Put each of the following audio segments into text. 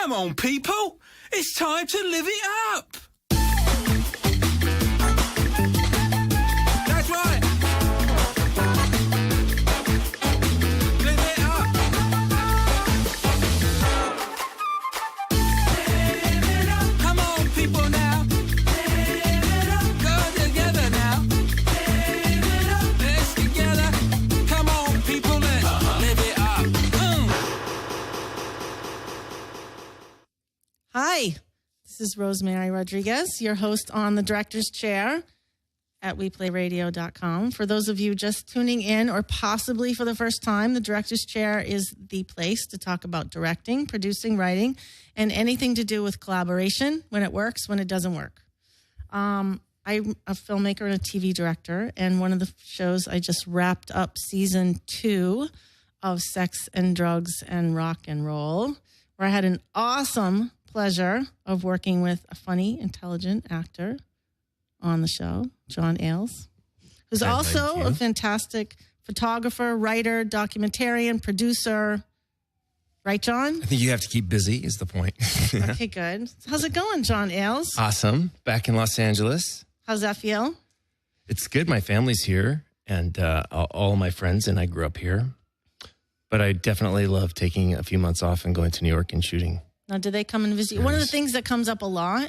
Come on, people. It's time to live it up. That's right. Live it up. Live it up. Come on, people now. Live it up. Go together now. Live it up. Let's together. Come on, people. Let's live it up. Hi, this is Rosemary Rodriguez, your host on the Director's Chair at WEplayRADIO.com. For those of you just tuning in or possibly for the first time, the Director's Chair is the place to talk about directing, producing, writing, and anything to do with collaboration, when it works, when it doesn't work. I'm a filmmaker and a TV director, and one of the shows I just wrapped up season 2 of Sex and Drugs and Rock and Roll, where I had an awesome pleasure of working with a funny, intelligent actor on the show, John Ailes, who's also a fantastic photographer, writer, documentarian, producer. Right, John? I think you have to keep busy is the point. Okay, good. How's it going, John Ailes? Awesome. Back in Los Angeles. How's that feel? It's good. My family's here and all my friends, and I grew up here. But I definitely love taking a few months off and going to New York and shooting. Now, do they come and visit you? One of the things that comes up a lot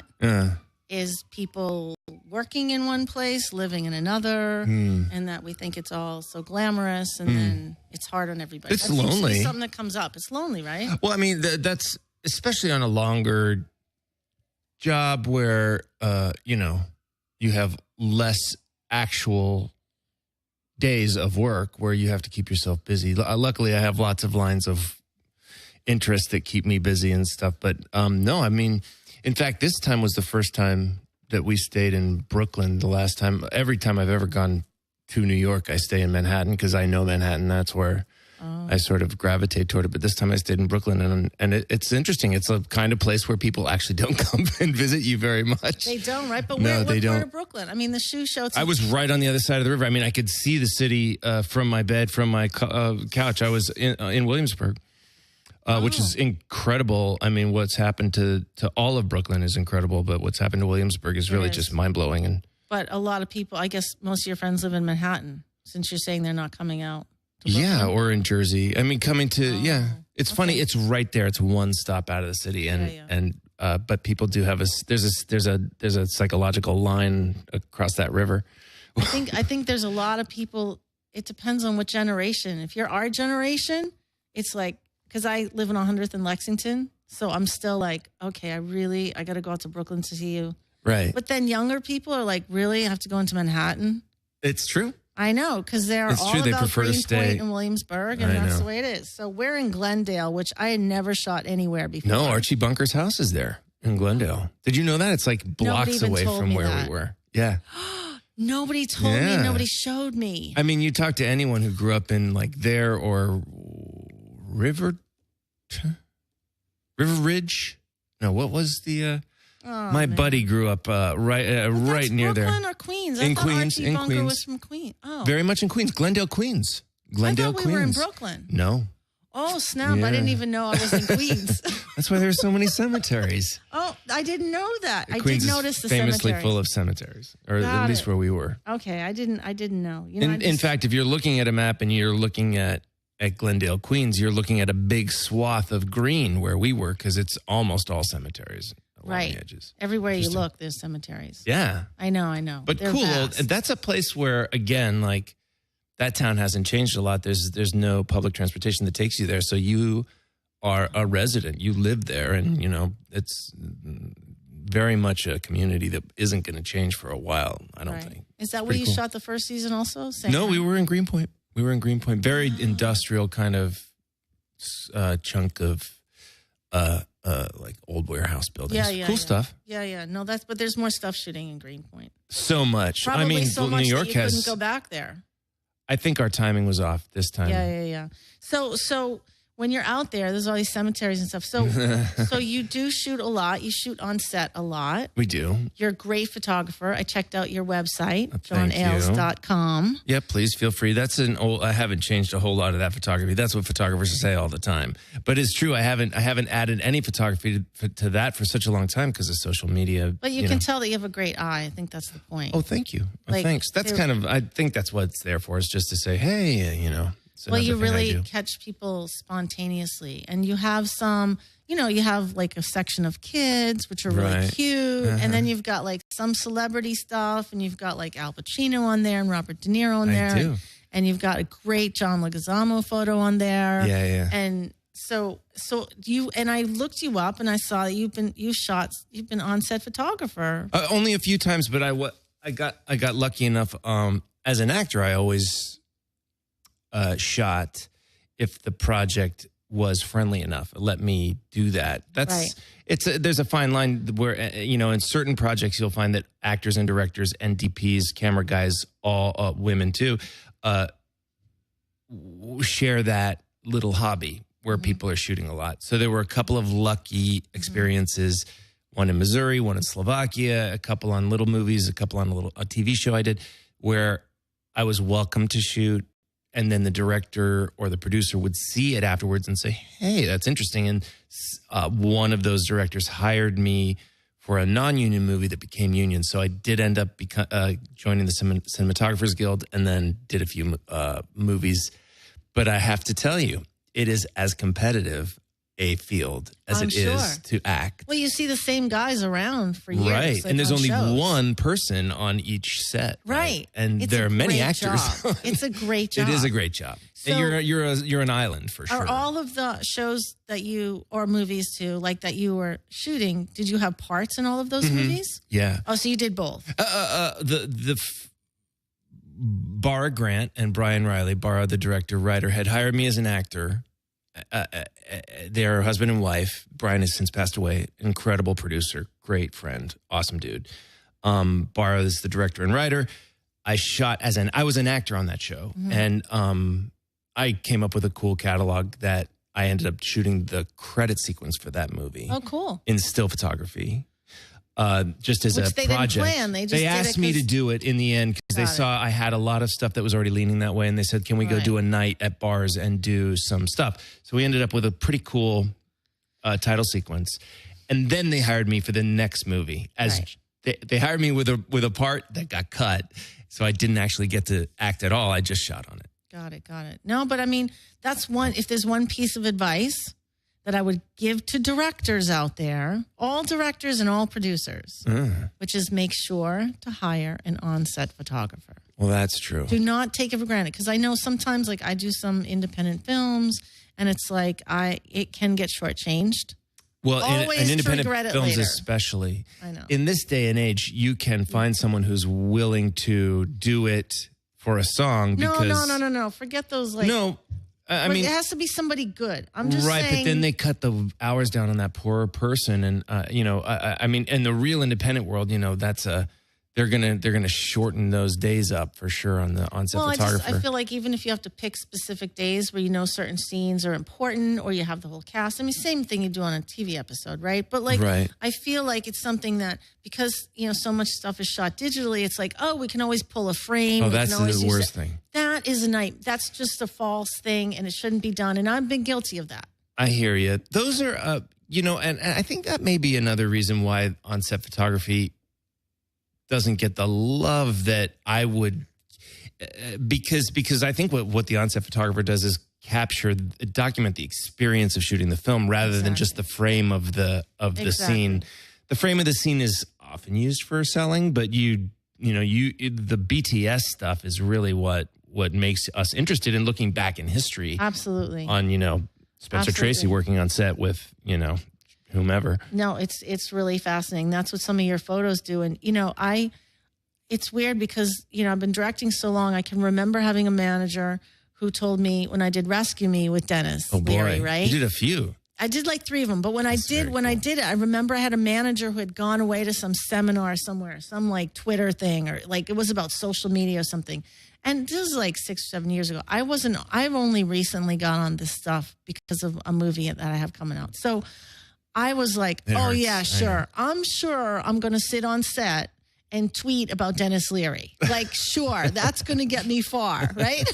is people working in one place, living in another, and that we think it's all so glamorous, and then it's hard on everybody. It's that seems to be lonely. something that comes up. It's lonely, right? Well, I mean, that's especially on a longer job where, you have less actual days of work where you have to keep yourself busy. Luckily, I have lots of lines of interests that keep me busy and stuff. But no, I mean, in fact, this time was the first time that we stayed in Brooklyn. The last time, every time I've ever gone to New York, I stay in Manhattan because I know Manhattan. That's where I sort of gravitate toward it. But this time I stayed in Brooklyn, and it's interesting. It's a kind of place where people actually don't come and visit you very much. They don't, right? But No, what they part don't. of Brooklyn? I mean, the shoe show. I was right on the other side of the river. I mean, I could see the city from my bed, from my couch. I was in Williamsburg. Which is incredible. I mean, what's happened to all of Brooklyn is incredible, but what's happened to Williamsburg is really just mind-blowing. But a lot of people, I guess most of your friends live in Manhattan, since you're saying they're not coming out to Brooklyn. Yeah, or in Jersey. I mean, coming to, it's funny. It's right there. It's one stop out of the city. But people do have there's a psychological line across that river. I think there's a lot of people, it depends on what generation. If you're our generation, it's like, because I live in 100th and Lexington, so I'm still like, okay, I got to go out to Brooklyn to see you. Right. But then younger people are like, really? I have to go into Manhattan? It's true. I know, because they're It's all true. They about prefer to stay. Greenpoint and Williamsburg, and that's the way it is. So we're in Glendale, which I had never shot anywhere before. No, Archie Bunker's house is there in Glendale. Did you know that? It's like blocks away from where we were. Yeah. Nobody told me. Nobody showed me. I mean, you talk to anyone who grew up in like there or River Ridge. No, what was the? My buddy grew up right near there. Brooklyn or Queens? In I thought Queens, Archie in Bunker Queens. was from Queens. Oh, Very much in Queens, Glendale, Queens. Glendale, I thought Queens. we were in Brooklyn. No. Oh snap! Yeah. I didn't even know I was in Queens. That's why there are so many cemeteries. Oh, I didn't know that. I Queens did notice is the famously cemeteries. full of cemeteries, or Got at least it. where we were. Okay, I didn't know. You know, In fact, if you're looking at a map and you're looking at Glendale, Queens, you're looking at a big swath of green where we were because it's almost all cemeteries along the edges. Everywhere you look, there's cemeteries. Yeah. I know. But They're cool. vast. That's a place where, again, like that town hasn't changed a lot. There's no public transportation that takes you there. So you are a resident. You live there. And, it's very much a community that isn't going to change for a while, I don't think. Is that where you shot the first season also? No, we were in Greenpoint. Very industrial kind of chunk of like old warehouse buildings. Cool stuff. Yeah. No, but there's more stuff shooting in Greenpoint. So much. Probably I mean, so much New York that you has. couldn't go back there. I think our timing was off this time. Yeah. So when you're out there, there's all these cemeteries and stuff. So you do shoot a lot. You shoot on set a lot. We do. You're a great photographer. I checked out your website, Thank you. johnailes.com. Yeah, please feel free. That's an old. I haven't changed a whole lot of that photography. That's what photographers say all the time. But it's true. I haven't added any photography to that for such a long time because of social media. But you can tell that you have a great eye. I think that's the point. Oh, thank you. Like, thanks. That's kind of. I think that's what it's there for. Is just to say, hey, Well, you really catch people spontaneously, and you have some, you have like a section of kids, which are really cute. And then you've got like some celebrity stuff, and you've got like Al Pacino on there and Robert De Niro on there. I do. And you've got a great John Leguizamo photo on there. Yeah. And so I looked you up and I saw that you've been on-set photographer. Only a few times, but I got lucky enough, as an actor, I always shot if the project was friendly enough. Let me do that. That's right. There's a fine line where in certain projects you'll find that actors and directors and DPs, camera guys, all women too, share that little hobby where people are shooting a lot. So there were a couple of lucky experiences. One in Missouri, one in Slovakia, a couple on little movies, a couple on a TV show I did, where I was welcome to shoot. And then the director or the producer would see it afterwards and say, hey, that's interesting. And one of those directors hired me for a non-union movie that became union. So I did end up joining the Cinematographers Guild and then did a few movies. But I have to tell you, it is as competitive a field as it is to act. Well, you see the same guys around for years. Right. Like and there's only shows. one person on each set. Right. And there are many actors. It's a great job. It is a great job. So you're an island for sure. Are all of the shows that or movies too, like that you were shooting, did you have parts in all of those movies? Yeah. Oh, so you did both. Bara Grant and Brian Riley, Bara, the director, writer, had hired me as an actor. They're husband and wife. Brian has since passed away. Incredible producer, great friend, awesome dude. Bara is the director and writer. I was an actor on that show, and I came up with a cool catalog that I ended up shooting the credit sequence for that movie. Oh, cool! In still photography. Just as Which a they project. Didn't plan. They just asked me to do it in the end because they saw I had a lot of stuff that was already leaning that way, and they said, "Can we go do a night at bars and do some stuff?" So we ended up with a pretty cool title sequence, and then they hired me for the next movie. They hired me with a part that got cut, so I didn't actually get to act at all. I just shot on it. Got it. No, but I mean, that's one. If there's one piece of advice that I would give to directors out there, all directors and all producers, which is make sure to hire an on-set photographer. Well, that's true. Do not take it for granted, because I know sometimes, like, I do some independent films, and it's like it can get shortchanged. Well, in independent films later. Especially. I know. In this day and age, you can find someone who's willing to do it for a song. Because No. Forget those, like... No. I mean, it has to be somebody good. I'm just saying. Right, but then they cut the hours down on that poor person, and I mean, in the real independent world, that's they're gonna shorten those days up for sure on the on-set photographer. I feel like even if you have to pick specific days where certain scenes are important, or you have the whole cast. I mean, same thing you do on a TV episode, right? But I feel like it's something that, because so much stuff is shot digitally, it's like, we can always pull a frame. Oh, that's the worst thing. That is that's just a false thing, and it shouldn't be done. And I've been guilty of that. I hear you. Those are, and I think that may be another reason why on-set photography doesn't get the love that I would, because I think what the on-set photographer does is document the experience of shooting the film rather than just the frame of the scene. The frame of the scene is often used for selling, but the BTS stuff is really what makes us interested in looking back in history. Absolutely. On, Spencer Tracy working on set with, whomever. No, it's really fascinating. That's what some of your photos do. And, it's weird because, I've been directing so long. I can remember having a manager who told me when I did Rescue Me with Dennis. Oh, boy. Leary, right? You did a few. I did like 3 of them, but when I did it, I remember I had a manager who had gone away to some seminar somewhere, some like Twitter thing, or like it was about social media or something. And this was like 6 or 7 years ago. I've only recently got on this stuff because of a movie that I have coming out. So I was like, yeah, sure. I'm sure I'm going to sit on set and tweet about Dennis Leary. Like, sure, that's going to get me far, right?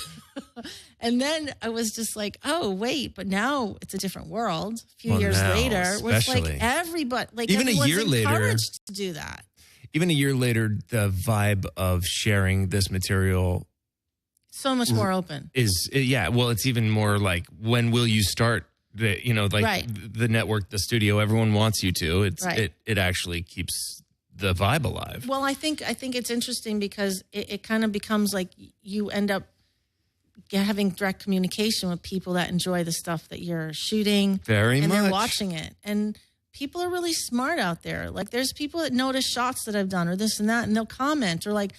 And then I was just like, oh, wait, but now it's a different world. A few years later, where it's like everybody, like even a year later, encouraged to do that. Even a year later, the vibe of sharing this material so much more open. It's even more like, when will you start? The the network, the studio, everyone wants you to. It actually keeps the vibe alive. Well, I think it's interesting because it kind of becomes like you end up having direct communication with people that enjoy the stuff that you're shooting. Very and much. They're watching it. And people are really smart out there. Like there's people that notice shots that I've done or this and that, and they'll comment or like,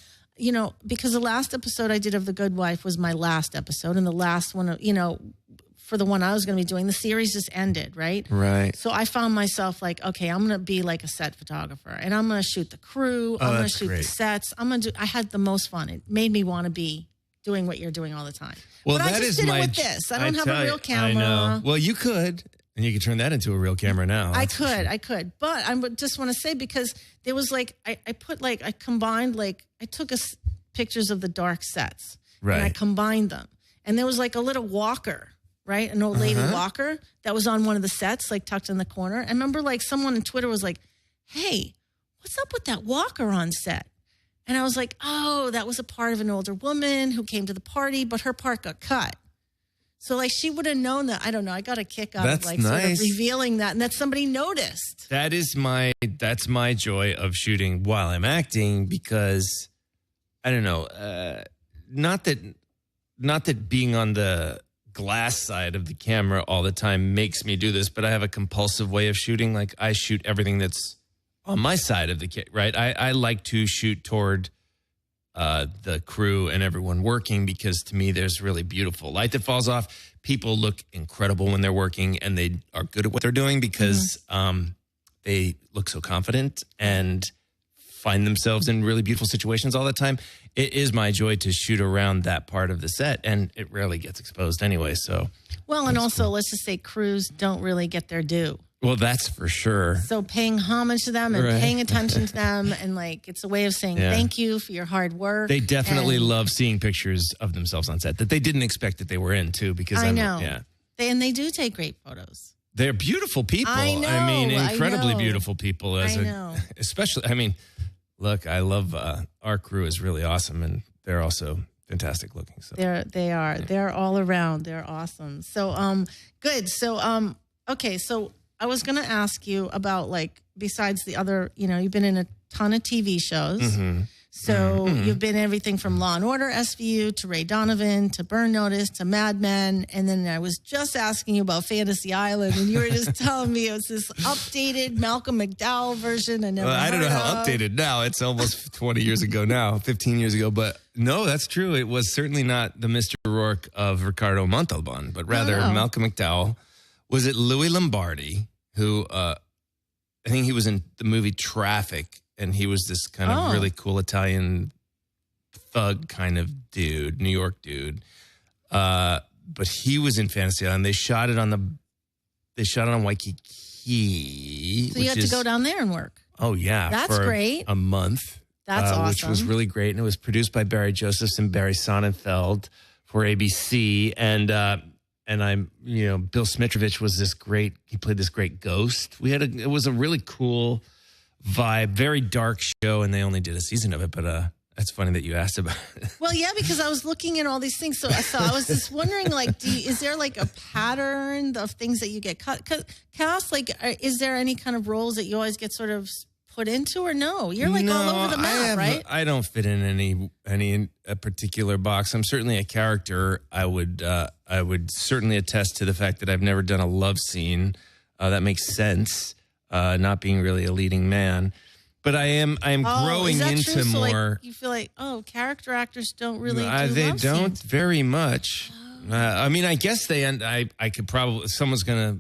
because the last episode I did of The Good Wife was my last episode, and the last one, for the one I was going to be doing, the series just ended, right? Right. So I found myself like, okay, I'm going to be like a set photographer, and I'm going to shoot the crew. I'm going to shoot the sets. I had the most fun. It made me want to be doing what you're doing all the time. Well, but that I just is did my. it with this. I don't have a real camera. I know. Well, you could, and you could turn that into a real camera now. I could, but I just want to say, because there was like I took pictures of the dark sets, right, and I combined them, and there was like a little walker. Right? An old lady walker that was on one of the sets, like tucked in the corner. I remember like someone on Twitter was like, hey, what's up with that walker on set? And I was like, oh, that was a part of an older woman who came to the party, but her part got cut. So like she would have known that. I don't know. I got a kick out of like sort of revealing that, and that somebody noticed. That's my joy of shooting while I'm acting, because I don't know, not that being on the glass side of the camera all the time makes me do this, but I have a compulsive way of shooting. Like I shoot everything that's on my side of the camera, right? I like to shoot toward the crew and everyone working, because to me there's really beautiful light that falls off. People look incredible when they're working, and they are good at what they're doing because they look so confident and find themselves in really beautiful situations all the time. It is my joy to shoot around that part of the set, and it rarely gets exposed anyway. So, well, and also let's just say crews don't really get their due. Well, that's for sure. So paying homage to them and paying attention to them, and like it's a way of saying thank you for your hard work. They definitely love seeing pictures of themselves on set that they didn't expect that they were in too. Because I know, they do take great photos. They're beautiful people. I know. I mean, incredibly beautiful people. Especially. I mean, look, I love our crew is really awesome, and they're also fantastic looking. So they are. They're all around. They're awesome. So good. So okay. So I was going to ask you about, like, besides the other, you've been in a ton of TV shows. Mm-hmm. So you've been everything from Law & Order, SVU, to Ray Donovan, to Burn Notice, to Mad Men. And then I was just asking you about Fantasy Island, and you were just telling me it was this updated Malcolm McDowell version. I don't know how updated now. It's almost 20 years ago now, 15 years ago. But no, that's true. It was certainly not the Mr. Rourke of Ricardo Montalban, but rather Malcolm McDowell. Was it Louis Lombardi, who I think he was in the movie Traffic, and he was this kind of really cool Italian thug kind of dude, New York dude. But he was in Fantasy Island. They shot it on Waikiki. So you had to go down there and work. Oh, yeah. That's great. A month. That's awesome. Which was really great. And it was produced by Barry Josephs and Barry Sonnenfeld for ABC. And I'm, Bill Smitrovich was he played this great ghost. It was a really cool vibe, very dark show, and they only did a season of it, but that's funny that you asked about it. Well, yeah, because I was looking at all these things, so I was just wondering, like, is there like a pattern of things that you get cast? Like, is there any kind of roles that you always get sort of put into, or no? You're like all over the map, right? I don't fit in any particular box. I'm certainly a character. I would certainly attest to the fact that I've never done a love scene. That makes sense. Not being really a leading man, but I am growing into true? So, more. Like, you feel like, character actors don't really do they love don't scenes. Very much. I mean, I guess they end. I could probably, someone's gonna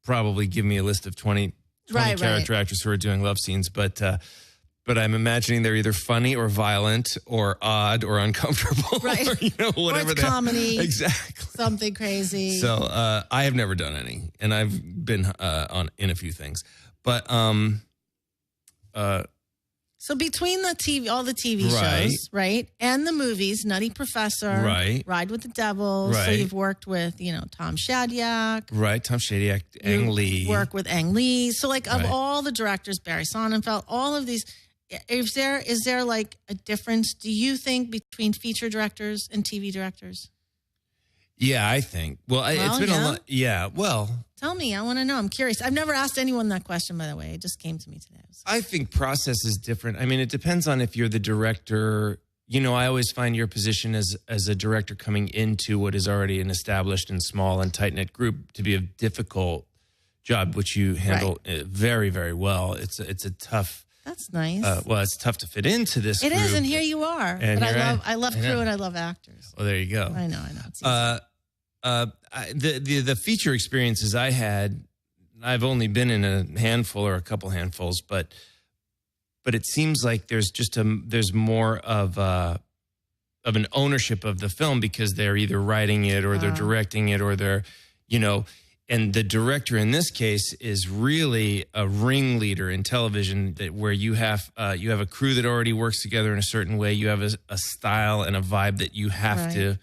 probably give me a list of 20 character actors who are doing love scenes, but I'm imagining they're either funny or violent or odd or uncomfortable, Right. or, whatever. Or it's comedy. Exactly. Something crazy. So I have never done any, and I've been in a few things, but so between all the TV Right. shows, right, and the movies, Nutty Professor, Right. Ride with the Devil. So Right. you've worked with, Tom Shadyac. right, Tom Shadyac, Ang Lee. Work with Ang Lee. So like of Right. all the directors, Barry Sonnenfeld, all of these, is there like a difference, do you think, between feature directors and TV directors? Yeah, I think. Well, it's been a lot. Yeah, well, Tell me, I want to know. I'm curious. I've never asked anyone that question, by the way. It just came to me today. I think process is different. I mean, it depends on if you're the director. I always find your position as a director coming into what is already an established and small and tight-knit group to be a difficult job, which you handle very, very well. It's a tough. That's nice. It's tough to fit into this It group. is, and here you are. And But here I love crew and I love actors. Well, there you go. I know. It's easy. The feature experiences I had, I've only been in a handful or a couple handfuls, but it seems like there's more of an ownership of the film because they're either writing it or they're directing it or they're, and the director in this case is really a ringleader in television where you have a crew that already works together in a certain way. You have a style and a vibe that you have to.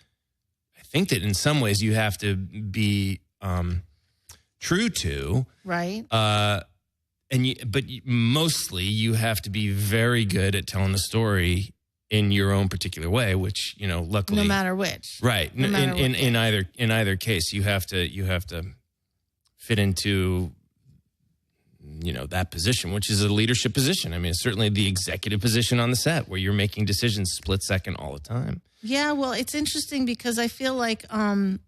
I think that in some ways you have to be true to, right. But mostly you have to be very good at telling the story in your own particular way, which luckily, no matter which, right? No matter in either case, you have to fit into that position, which is a leadership position. I mean, it's certainly the executive position on the set where you're making decisions split second all the time. Yeah, well, it's interesting because I feel like, I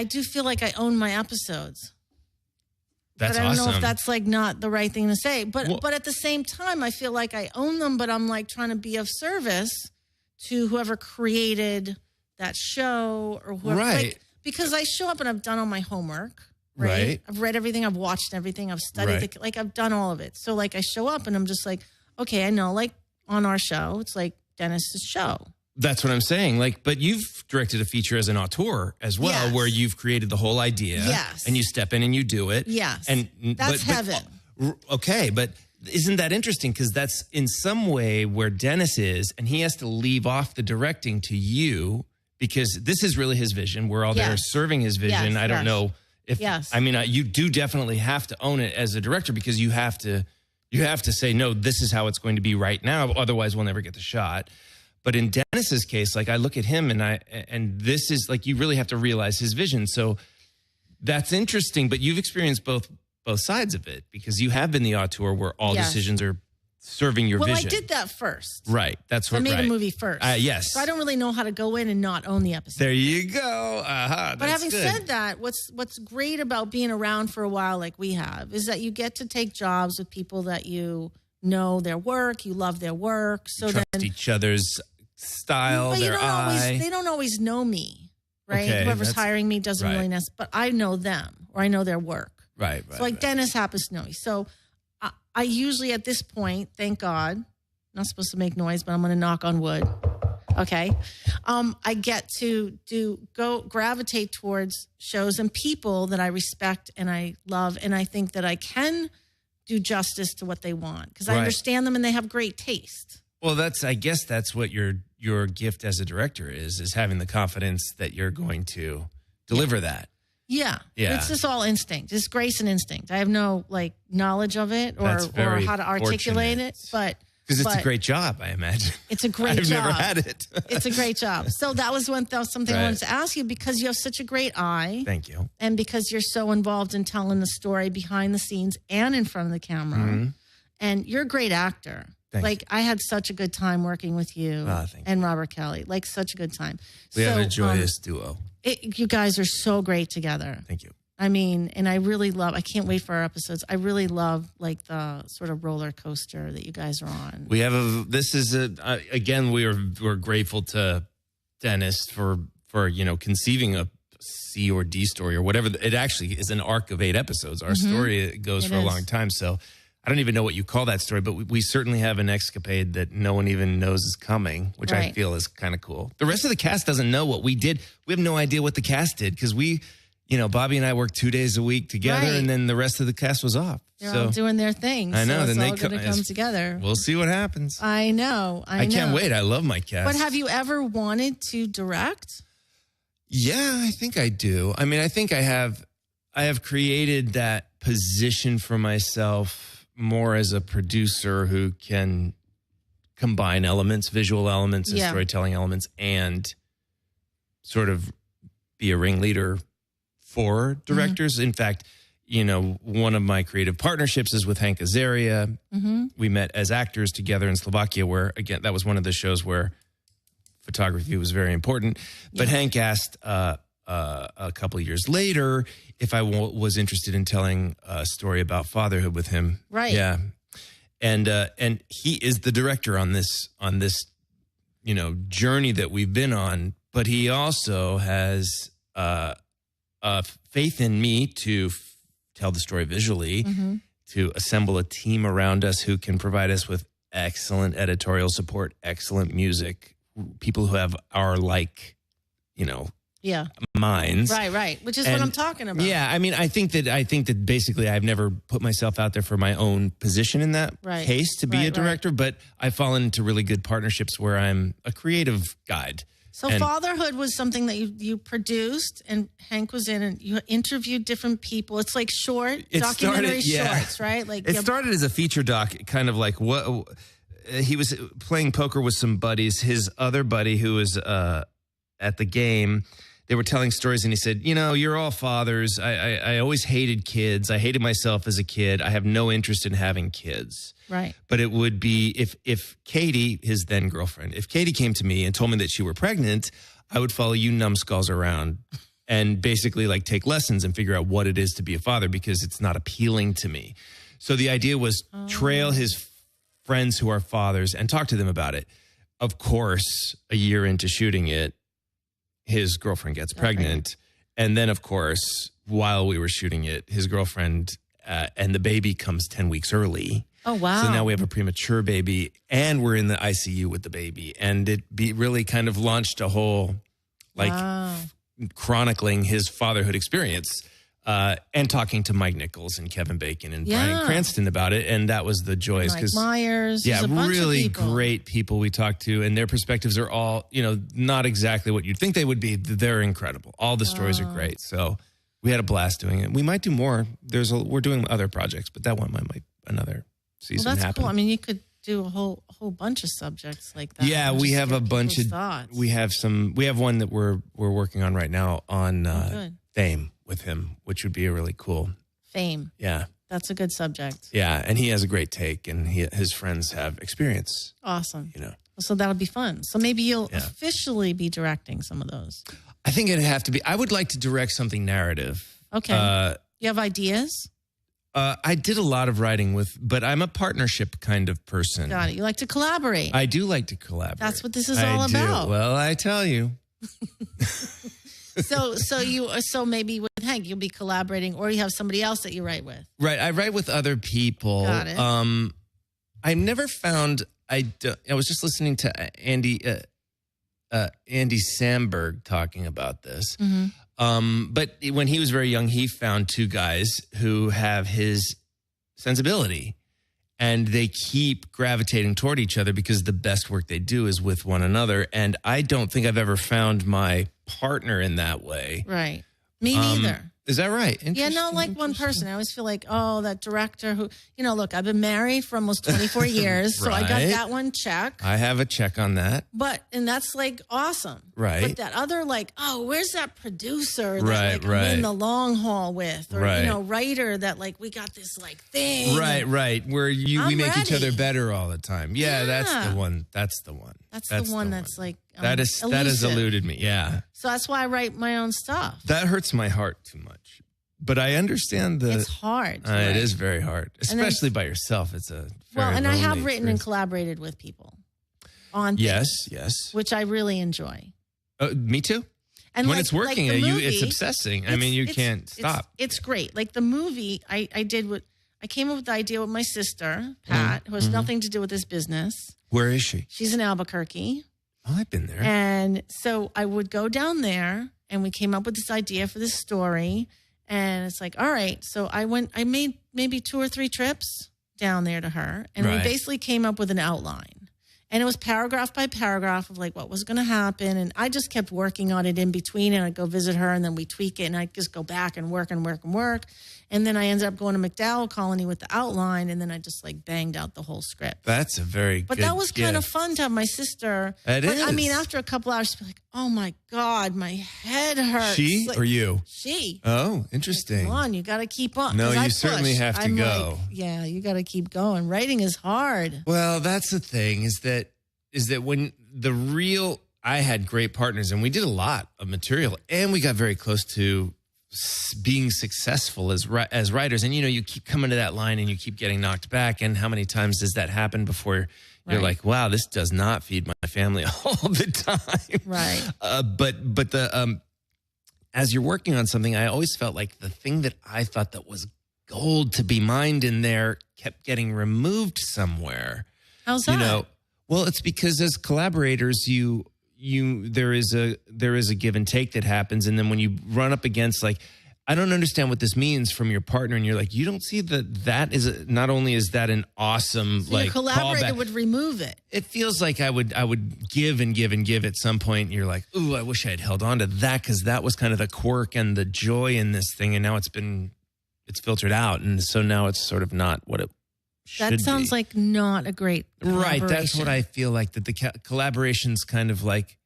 do feel like I own my episodes. That's but I don't awesome. know if that's like not the right thing to say. But at the same time, I feel like I own them, but I'm like trying to be of service to whoever created that show or whoever. Right. Like, because I show up and I've done all my homework. Right. I've read everything. I've watched everything. I've studied. Right. I've done all of it. So like I show up and I'm just like, okay, I know. Like on our show, it's like Dennis's show. That's what I'm saying. But you've directed a feature as an auteur as well, Yes. where you've created the whole idea. Yes. And you step in and you do it. Yes. And That's heaven. Okay, but isn't that interesting? Because that's in some way where Dennis is, and he has to leave off the directing to you because this is really his vision. We're all there serving his vision. Yes, I don't know if. Yes. I mean, you do definitely have to own it as a director because you have to say no. This is how it's going to be right now. Otherwise, we'll never get the shot. But in Dennis's case, I look at him and this is you really have to realize his vision. So that's interesting. But you've experienced both sides of it because you have been the auteur where all decisions are serving your vision. Well, I did that first. Right. That's what I made a movie first. Yes. So I don't really know how to go in and not own the episode. There you go. But having said that, what's great about being around for a while like we have is that you get to take jobs with people that you know their work, you love their work. So trust each other's style, but their eye. they don't always know me, right? Okay, Whoever's hiring me doesn't right. really know, but I know them or I know their work. Right. So Dennis happens to know me. So I usually at this point, thank God, not supposed to make noise, but I'm going to knock on wood. Okay. I get to gravitate towards shows and people that I respect and I love. And I think that I can do justice to what they want because I understand them and they have great taste. Well, I guess that's what your gift as a director is having the confidence that you're going to deliver that. Yeah. Yeah. It's just all instinct. It's grace and instinct. I have no knowledge of it or how to articulate it, but because it's a great job, I imagine. It's a great I've job. never had it. It's a great job. So that was something I wanted to ask you because you have such a great eye. Thank you. And because you're so involved in telling the story behind the scenes and in front of the camera. Mm-hmm. And you're a great actor. I had such a good time working with you and Robert Kelly. Such a good time. We have a joyous duo. You guys are so great together. Thank you. I mean, and I can't wait for our episodes. I really love the sort of roller coaster that you guys are on. We have again, we're grateful to Dennis for conceiving C or D story or whatever. It actually is an arc of 8 episodes. Our story goes for a long time. So I don't even know what you call that story, but we certainly have an escapade that no one even knows is coming, which I feel is kind of cool. The rest of the cast doesn't know what we did. We have no idea what the cast did because Bobby and I worked 2 days a week together, and then the rest of the cast was off. They're all doing their thing. I know. So then it's all going to come together. We'll see what happens. I know. I can't wait. I love my cast. But have you ever wanted to direct? Yeah, I think I do. I mean, I think I have created that position for myself more as a producer who can combine elements, visual elements and storytelling elements, and sort of be a ringleader for directors. In fact, one of my creative partnerships is with Hank Azaria. We met as actors together in Slovakia, where, again, that was one of the shows where photography was very important. But Hank asked a couple of years later if I was interested in telling a story about fatherhood with him. Right. Yeah. And he is the director on this journey that we've been on. But he also has faith in me to tell the story visually, to assemble a team around us who can provide us with excellent editorial support, excellent music, people who have our minds. Right. Which is what I'm talking about. Yeah, I mean, I think that basically I've never put myself out there for my own position in that case to be a director, but I've fallen into really good partnerships where I'm a creative guide. So fatherhood was something that you produced, and Hank was in, and you interviewed different people. It's like documentary shorts, right? Like it started as a feature doc, kind of like what he was playing poker with some buddies. His other buddy who was at the game, they were telling stories, and he said, you're all fathers. I always hated kids. I hated myself as a kid. I have no interest in having kids. Right. But it would be if Katie, his then girlfriend, if Katie came to me and told me that she were pregnant, I would follow you numbskulls around and basically take lessons and figure out what it is to be a father, because it's not appealing to me. So the idea was trail his friends who are fathers and talk to them about it. Of course, a year into shooting it, his girlfriend gets pregnant. And then, of course, while we were shooting it, his girlfriend and the baby comes 10 weeks early. Oh, wow. So now we have a premature baby, and we're in the ICU with the baby. And it really kind of launched a whole, chronicling his fatherhood experience and talking to Mike Nichols and Kevin Bacon and Bryan Cranston about it. And that was the joys. Mike Myers. Yeah, a bunch really of people. great people we talked to. And their perspectives are all, not exactly what you'd think they would be. They're incredible. All the stories are great. So we had a blast doing it. We might do more. We're doing other projects, but that one might another season that's happen. cool. I mean, you could do a whole bunch of subjects like that. Yeah, we have a bunch of thoughts. We have one that we're working on right now on fame with him, which would be a really cool fame. Yeah, that's a good subject. Yeah, and he has a great take, and his friends have experience. Awesome. So that'll be fun. So maybe you'll officially be directing some of those. I think it'd have to be. I would like to direct something narrative. Okay. You have ideas? I did a lot of writing but I'm a partnership kind of person. Got it. You like to collaborate. I do like to collaborate. That's what this is all about. Well, I tell you. So maybe with Hank, you'll be collaborating, or you have somebody else that you write with. Right. I write with other people. Got it. I never found, I was just listening to Andy Samberg talking about this. But when he was very young, he found 2 guys who have his sensibility, and they keep gravitating toward each other because the best work they do is with one another. And I don't think I've ever found my partner in that way. Right. Me neither. Is that right? Yeah, no, like one person. I always feel like, that director who, look, I've been married for almost 24 years, so I got that one check. I have a check on that. And that's awesome. Right. But that other where's that producer that I'm in the long haul with? Or, writer that we got this thing. Right. Where we make each other better all the time. Yeah, that's the one. That's the one. That's the one that's that has eluded me. Yeah. So that's why I write my own stuff. That hurts my heart too much. But I understand it's hard. It is very hard, especially by yourself. It's a very and I have written and experience. collaborated with people on yes, which I really enjoy. Me too. And when it's working, the movie, it's obsessing. I mean, you can't stop. It's great. Like the movie, I came up with the idea with my sister, Pat, who has nothing to do with this business. Where is she? She's in Albuquerque. Oh, I've been there. And so I would go down there, and we came up with this idea for this story. And it's like, all right. So I made maybe 2 or 3 trips down there to her. And we basically came up with an outline. And it was paragraph by paragraph of like what was going to happen. And I just kept working on it in between. And I'd go visit her, and then we tweak it. And I'd just go back and work and work and work. And then I ended up going to McDowell Colony with the outline. And then I just like banged out the whole script. That's a very But good that was kind of gift. fun to have my sister. It is. I mean, after a couple hours, she'd be like, oh my God, my head hurts. She Like, or you? She. Oh, interesting. Come on, you got to keep on. No, 'Cause you I certainly push. have to I'm go. like, yeah, you got to keep going. Writing is hard. Well, that's the thing is that when I had great partners, and we did a lot of material, and we got very close to being successful as writers. And, you keep coming to that line and you keep getting knocked back. And how many times does that happen before you're like, wow, this does not feed my family all the time. Right. But as you're working on something, I always felt like the thing that I thought that was gold to be mined in there kept getting removed somewhere. How's that? Well, it's because as collaborators, there is a give and take that happens, and then when you run up against like, I don't understand what this means from your partner, and you're like, you don't see that is not only is that an awesome So like your collaborator callback. would remove it. It feels like I would give and give and give at some point, and you're like, ooh, I wish I had held on to that because that was kind of the quirk and the joy in this thing, and now it's filtered out, and so now it's sort of not what it. That sounds be. like not a great Right. That's collaboration. what I feel like, that the collaboration's kind of like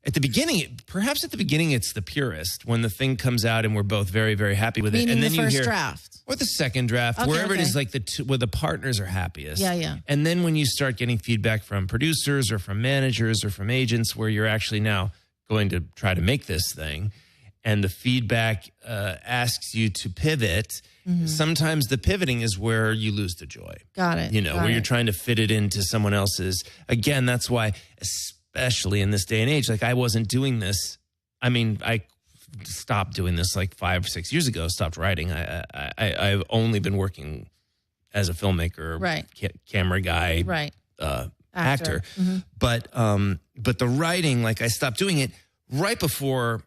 at the beginning, perhaps at the beginning, it's the purest when the thing comes out and we're both very, very happy with it. Meaning And then the first draft. or the second draft, Okay, wherever it okay. is, like where the partners are happiest. Yeah. And then when you start getting feedback from producers or from managers or from agents where you're actually now going to try to make this thing, and the feedback asks you to pivot, sometimes the pivoting is where you lose the joy. Got it. Where you're trying to fit it into someone else's. Again, that's why, especially in this day and age, like I wasn't doing this. I mean, I stopped doing this like 5 or 6 years ago, stopped writing. I've only been working as a filmmaker, Right. Camera guy, Right. actor. But the writing, like I stopped doing it right before.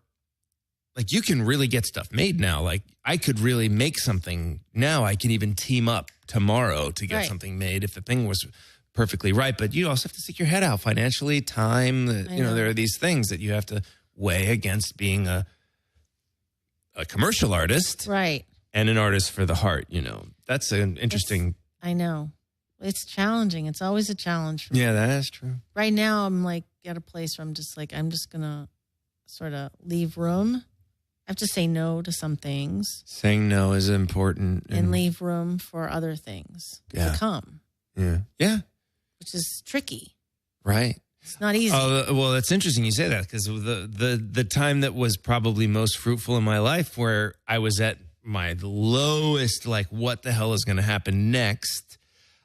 Like you can really get stuff made now. Like I could really make something now. I can even team up tomorrow to get Right. something made if the thing was perfectly right. But you also have to stick your head out financially, time. know. There are these things that you have to weigh against being a commercial artist, Right. and an artist for the heart. That's an interesting. I know. It's challenging. It's always a challenge for me. Yeah, that is true. Right now, I'm like at a place where I'm just going to sort of leave room. I have to say no to some things Saying no is important, and leave room for other things Yeah. to come, Yeah, which is tricky. right. It's not easy. Oh, well, that's interesting you say that, because the time that was probably most fruitful in my life, where I was at my lowest, like what the hell is going to happen next,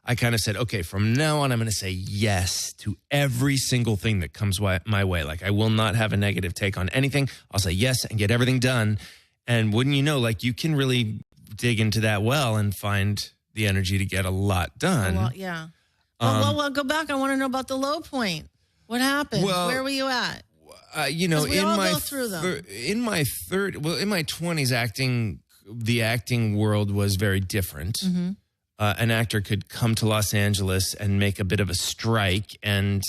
I kind of said, okay, from now on, I'm going to say yes to every single thing that comes my way. Like I will not have a negative take on anything. I'll say yes and get everything done. And wouldn't you know, like you can really dig into that well and find the energy to get a lot done. Well, yeah. Well, go back. I want to know about the low point. What happened? Well, Where were you at? We all my go through them. in my 20s, the acting world was very different. An actor could come to Los Angeles and make a bit of a strike and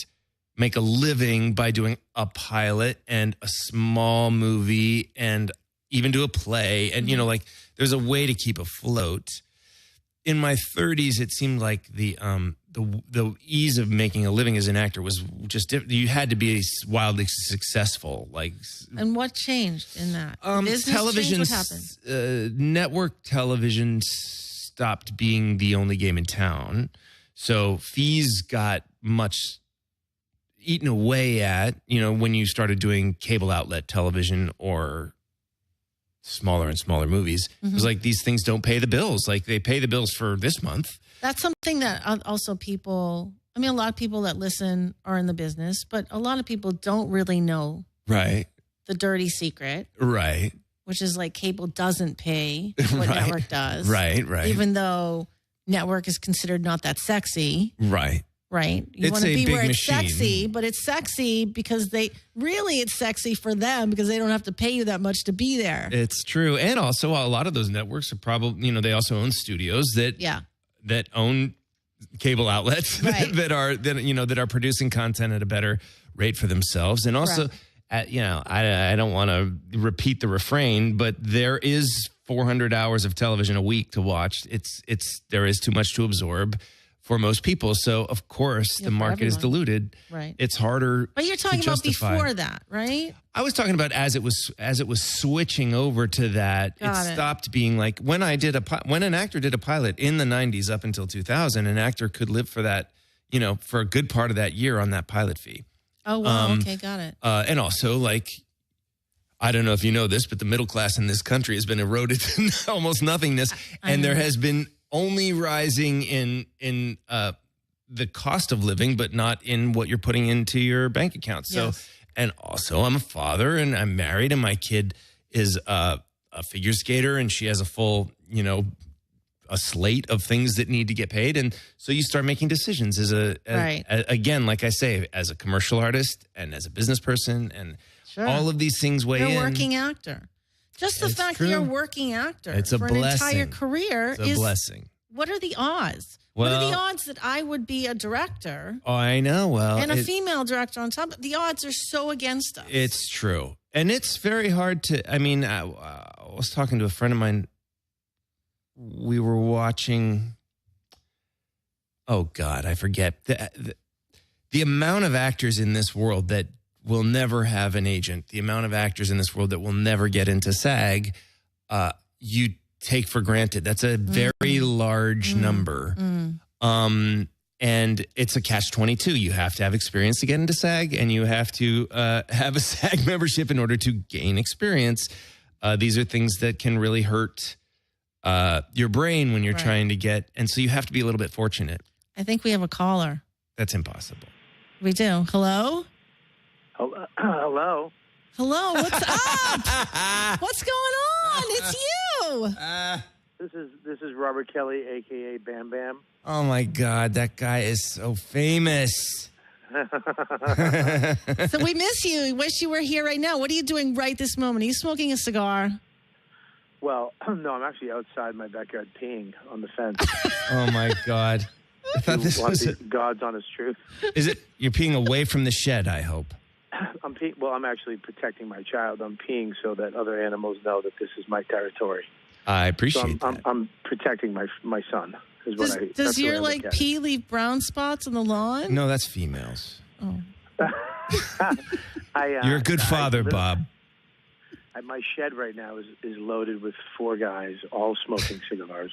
make a living by doing a pilot and a small movie and even do a play. And, like there's a way to keep afloat. In my 30s, it seemed like the ease of making a living as an actor was just different. You had to be wildly successful. And what changed in that? Business Television, changed? What happened? Network television stopped being the only game in town. So fees got much eaten away at, when you started doing cable outlet television or smaller and smaller movies. It was like, these things don't pay the bills. Like they pay the bills for this month. That's something that also a lot of people that listen are in the business, but a lot of people don't really know Right. the dirty secret, Right. which is like cable doesn't pay what Right. network does. Right. Even though network is considered not that sexy. Right. Right. You It's want to a be big where it's machine. sexy, but it's sexy because it's sexy for them because they don't have to pay you that much to be there. It's true. And also a lot of those networks are probably, they also own studios that own cable outlets Right. that are producing content at a better rate for themselves. And also, I don't want to repeat the refrain, but there is 400 hours of television a week to watch. There is too much to absorb for most people. So of course the market is diluted. Right. It's harder. But you're talking to about justify. before that, right? I was talking about as it was switching over to that. Got It it. stopped being like when an actor did a pilot in the 90s up until 2000, an actor could live for that, for a good part of that year on that pilot fee. Oh, wow. Okay, got it. And also, like, I don't know if you know this, but the middle class in this country has been eroded to almost nothingness, and there has been only rising in the cost of living, but not in what you're putting into your bank account. So, Yes. and also, I'm a father, and I'm married, and my kid is a figure skater, and she has a full, a slate of things that need to get paid. And so you start making decisions again, like I say, as a commercial artist and as a business person, and Sure. all of these things weigh You're a in. working actor. Just the It's fact true. that you're a working actor It's a for blessing. an entire career It's a blessing. What are the odds? What are Well- the odds that I would be a director Oh, I know. Well, and a female director on top? The odds are so against us. it's true. And it's very hard to, I was talking to a friend of mine. We were watching, oh God, I forget. The amount of actors in this world that will never have an agent, the amount of actors in this world that will never get into SAG, you take for granted. That's a very large number. And it's a catch-22. You have to have experience to get into SAG, and you have to have a SAG membership in order to gain experience. These are things that can really hurt your brain when you're Right. trying to get, and so you have to be a little bit fortunate. I think we have a caller. That's impossible. We do. Hello? Hello. Hello, what's up? What's going on? It's you. This is Robert Kelly, aka Bam Bam. Oh my God, that guy is so famous. So we miss you. We wish you were here right now. What are you doing right this moment? Are you smoking a cigar? Well, no, I'm actually outside my backyard peeing on the fence. Oh my God. I thought this Want was, the God's honest truth. is it, you're peeing away from the shed, I hope. I'm peeing. Well, I'm actually protecting my child. I'm peeing so that other animals know that this is my territory. I So appreciate that. I'm protecting my son. Is what Does that's the way your I look like at it. pee leave brown spots on the lawn? No, that's females. Oh. You're a good father, Bob. My shed right now is loaded with 4 guys, all smoking cigars.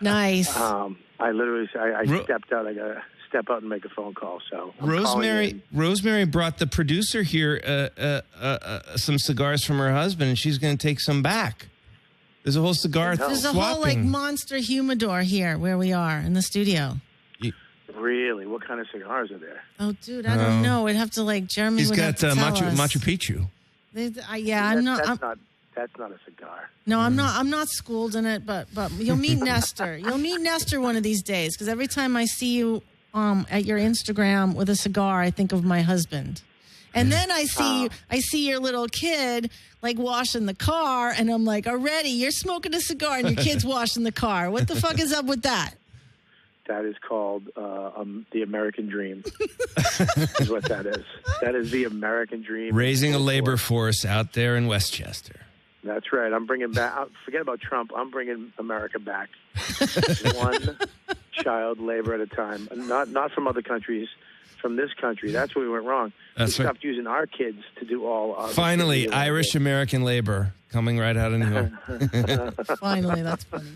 Nice. I literally, I Ro- stepped out. I got to step out and make a phone call. So I'm calling in. Rosemary brought the producer here some cigars from her husband, and she's going to take some back. There's a whole cigar There's a swapping. whole like monster humidor here where we are in the studio. Really? What kind of cigars are there? Oh, dude, I don't know. We'd have to like Jeremy. He's would have got to tell us. Machu Picchu. I'm not. That's not a cigar. No, I'm not. I'm not schooled in it, but you'll meet Nestor. You'll meet Nestor one of these days because every time I see you at your Instagram with a cigar, I think of my husband. And then I see your little kid like washing the car, and I'm like, already you're smoking a cigar and your kid's washing the car. What the fuck is up with that? That is called the American dream. Is what that is. That is the American dream. Raising a labor force out there in Westchester. That's right. I'm bringing back. Forget about Trump. I'm bringing America back, one child labor at a time. Not from other countries, from this country. That's where we went wrong. That's we right. stopped using our kids to do all. Our Finally, Irish American labor coming right out of New York. Finally, that's funny.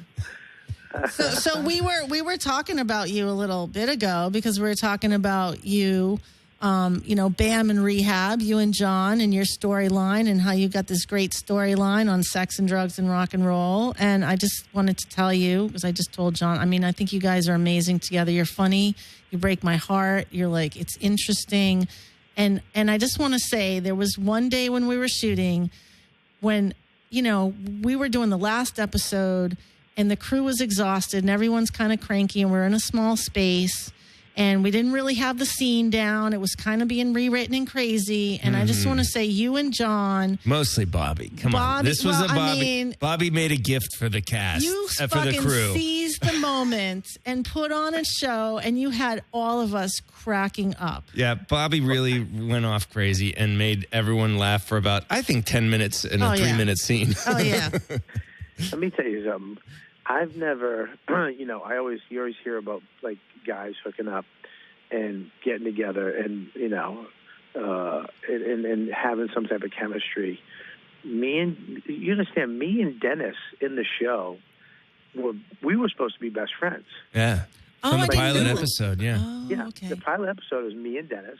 So we were talking about you a little bit ago because we were talking about you, Bam and Rehab, you and John and your storyline and how you got this great storyline on sex and drugs and rock and roll. And I just wanted to tell you, because I just told John, I think you guys are amazing together. You're funny. You break my heart. You're like, it's interesting. And I just want to say there was one day when we were shooting when, we were doing the last episode and the crew was exhausted and everyone's kind of cranky and we're in a small space and we didn't really have the scene down. It was kind of being rewritten and crazy. And I just want to say you and John. Mostly Bobby. Come on. This was a Bobby. Bobby made a gift for the cast. You for the fucking crew. seized the moment and put on a show and you had all of us cracking up. Yeah, Bobby really went off crazy and made everyone laugh for about, I think, 10 minutes in a 3-minute scene. Oh, yeah. Let me tell you something. I've never, you always hear about like guys hooking up and getting together and, and having some type of chemistry. You understand, me and Dennis in the show, we were supposed to be best friends. Yeah. From the pilot episode, yeah. Oh, yeah, okay. the pilot episode was me and Dennis.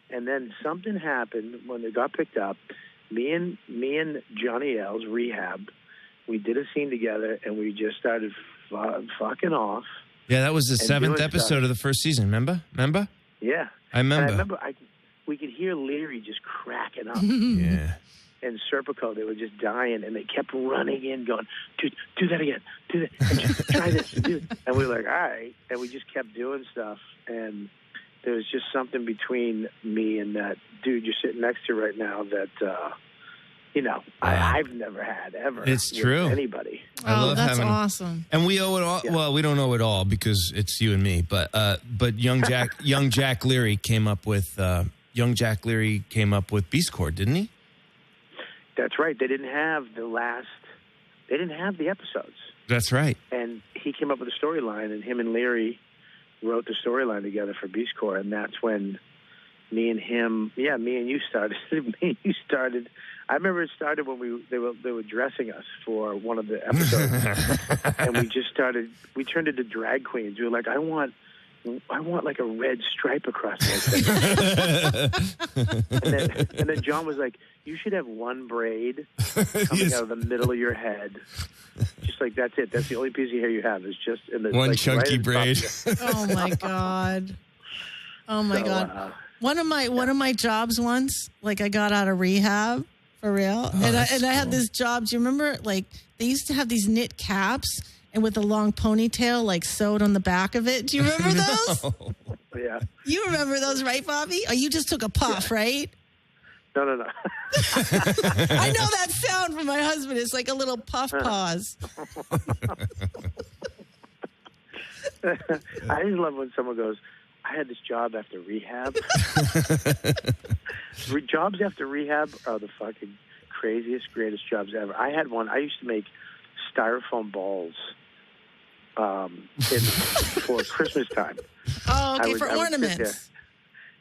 And then something happened when they got picked up. Me and Johnny L's Rehab, we did a scene together, and we just started fucking off. Yeah, that was the 7th episode of the first season. Remember? Yeah. I remember. And I remember we could hear Leary just cracking up. Yeah. And Serpico, they were just dying, and they kept running in, going, "Dude, do that again. Do that. And just try this. Do it." And we were like, all right. And we just kept doing stuff. And there was just something between me and that dude you're sitting next to right now that, I've never had ever. It's true. With anybody. I love that's having, awesome. And we owe it all. Yeah. Well, we don't owe it all because it's you and me. But young Jack Leary came up with Beast Cord, didn't he? That's right. They didn't have the episodes. That's right. And he came up with a storyline, and him and Leary wrote the storyline together for Beast Corps, and that's when me and you started. I remember it started when they were dressing us for one of the episodes, and we turned into drag queens. We were like, I want like a red stripe across my face. and then John was like, you should have one braid coming out of the middle of your head. Just like that's it. That's the only piece of hair you have is just in the one chunky braid. Oh my God. Oh my God. One of my jobs once, like I got out of rehab for real. Oh, and I had this job. Do you remember like they used to have these knit caps and with a long ponytail like sewed on the back of it? Do you remember those? No. Yeah. You remember those, right, Bobby? Oh, you just took a puff, right? No. I know that sound from my husband. It's like a little puff pause. I just love when someone goes, I had this job after rehab. Jobs after rehab are the fucking craziest, greatest jobs ever. I had one. I used to make styrofoam balls for Christmas time. Oh, okay, for ornaments.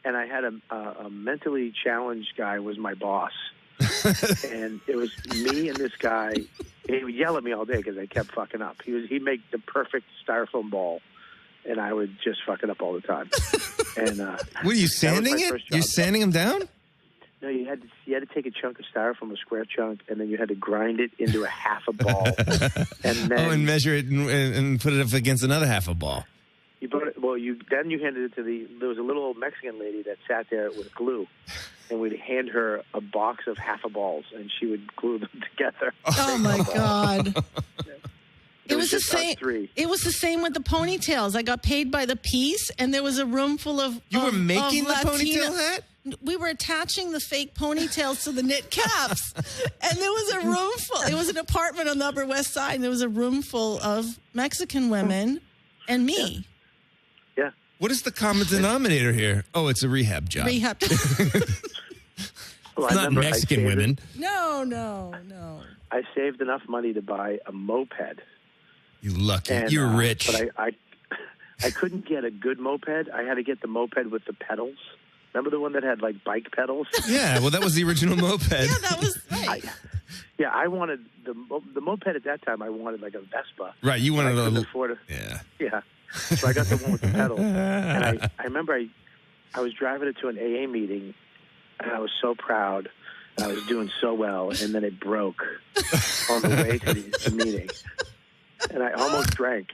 And I had a mentally challenged guy was my boss. And it was me and this guy. He would yell at me all day because I kept fucking up. He'd make the perfect styrofoam ball, and I would just fuck it up all the time. And were you sanding it? You're sanding them down? No, you had to take a chunk of styrofoam, a square chunk, and then you had to grind it into a half a ball. And then and measure it and put it up against another half a ball. Then you handed it to there was a little old Mexican lady that sat there with glue, and we'd hand her a box of half a balls, and she would glue them together. Oh my God. It was the just same. It was the same with the ponytails. I got paid by the piece, and there was a room full of. You were making the Latina. ponytail hat? We were attaching the fake ponytails to the knit caps, and there was a room full. It was an apartment on the Upper West Side, and there was a room full of Mexican women and me. Yeah. What is the common denominator here? Oh, it's a rehab job. Rehab. Well, It's not Mexican women. No. I saved enough money to buy a moped. You lucky. And, You're rich. But I couldn't get a good moped. I had to get the moped with the pedals. Remember the one that had like bike pedals? Yeah, well, that was the original moped. Yeah, that was right. I wanted the moped at that time. I wanted like a Vespa. Right, you wanted I couldn't a afford it. Yeah. Yeah. So I got the one with the pedals. And I remember I was driving it to an AA meeting, and I was so proud. And I was doing so well, and then it broke on the way to the meeting. And I almost drank.